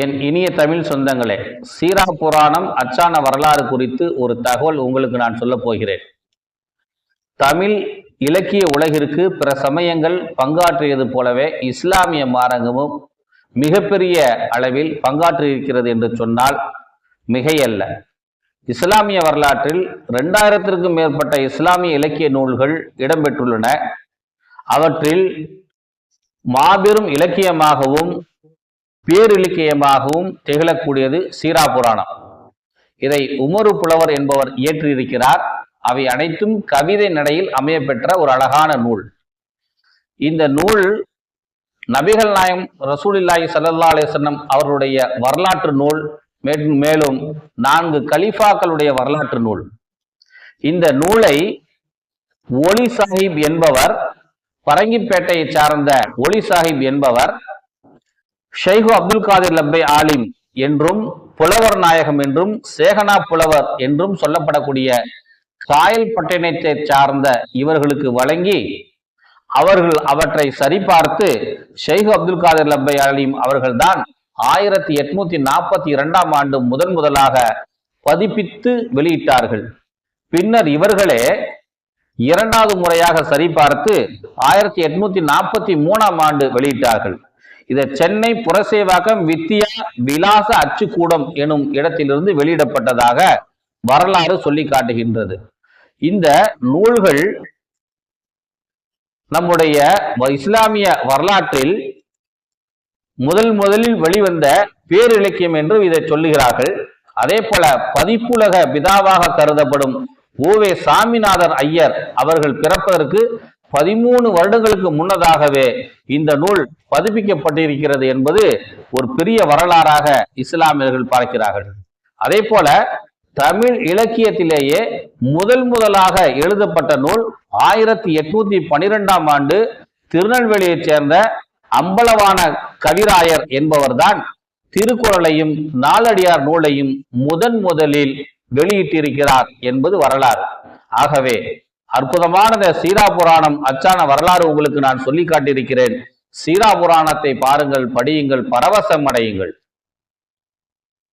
என் இனிய தமிழ் சொந்தங்களே, சீரா புராணம் அச்சான வரலாறு குறித்து ஒரு தகவல் உங்களுக்கு நான் சொல்ல போகிறேன். தமிழ் இலக்கிய உலகிற்கு பிற சமயங்கள் பங்காற்றியது போலவே இஸ்லாமிய மார்க்கமும் மிகப்பெரிய அளவில் பங்காற்றியிருக்கிறது என்று சொன்னால் மிகையல்ல. இஸ்லாமிய வரலாற்றில் 2000க்கும் மேற்பட்ட இஸ்லாமிய இலக்கிய நூல்கள் இடம்பெற்றுள்ளன. அவற்றில் மாபெரும் இலக்கியமாகவும் பேரிலக்கியமாகவும் திகழக்கூடியது சீரா புராணம். இதை உமரு புலவர் என்பவர் இயற்றியிருக்கிறார். அவை அனைத்தும் கவிதை நடையில் அமையப்பெற்ற ஒரு அழகான நூல். இந்த நூல் நபிகள் நாயகம் ரசூலுல்லாஹி ஸல்லல்லாஹு அலைஹி வஸல்லம் அவர்களுடைய வரலாற்று நூல், மேலும் 4 கலீஃபாக்களுடைய வரலாற்று நூல். இந்த நூலை ஒலி சாஹிப் என்பவர், பரங்கிப்பேட்டையை சார்ந்த ஒலி சாஹிப் என்பவர் ஷைஹு அப்துல் காதிர் லப்பை ஆலிம் என்றும் புலவர் நாயகம் என்றும் சேகனா புலவர் என்றும் சொல்லப்படக்கூடிய காயல் பட்டினத்தை சார்ந்த இவர்களுக்கு வழங்கி அவர்கள் அவற்றை சரிபார்த்து ஷைஹு அப்துல் காதிர் லப்பை ஆலிம் அவர்கள்தான் 1842ஆம் ஆண்டு முதலாக பதிப்பித்து வெளியிட்டார்கள். பின்னர் இவர்களே 2வது முறையாக சரிபார்த்து 1843ஆம் ஆண்டு வெளியிட்டார்கள். இதை சென்னை புரசேவாக்கம் வித்யா விலாச அச்சுக்கூடம் எனும் இடத்திலிருந்து வெளியிடப்பட்டதாக வரலாறு சொல்லி காட்டுகின்றது. இந்த நூல்கள் நம்முடைய இஸ்லாமிய வரலாற்றில் முதலில் வெளிவந்த பேரிலக்கியம் என்று இதை சொல்லுகிறார்கள். அதே போல பதிப்புலக பிதாவாக கருதப்படும் ஓவே சாமிநாதர் ஐயர் அவர்கள் பிறப்பதற்கு 13 வருடங்களுக்கு முன்னதாகவே இந்த நூல் பதிப்பிக்கப்பட்டிருக்கிறது என்பது ஒரு பெரிய வரலாறாக இஸ்லாமியர்கள் பார்க்கிறார்கள். அதே போல தமிழ் இலக்கியத்திலேயே முதலாக எழுதப்பட்ட நூல் 1812ஆம் ஆண்டு திருநெல்வேலியைச் சேர்ந்த அம்பலவான கவிராயர் என்பவர்தான் திருக்குறளையும் நாலடியார் நூலையும் முதலில் வெளியிட்டிருக்கிறார் என்பது வரலாறு. ஆகவே அற்புதமான இந்த சீரா புராணம் அச்சான வரலாறு உங்களுக்கு நான் சொல்லி காட்டியிருக்கிறேன். சீரா புராணத்தை பாருங்கள், படியுங்கள், பரவசம் அடையுங்கள்.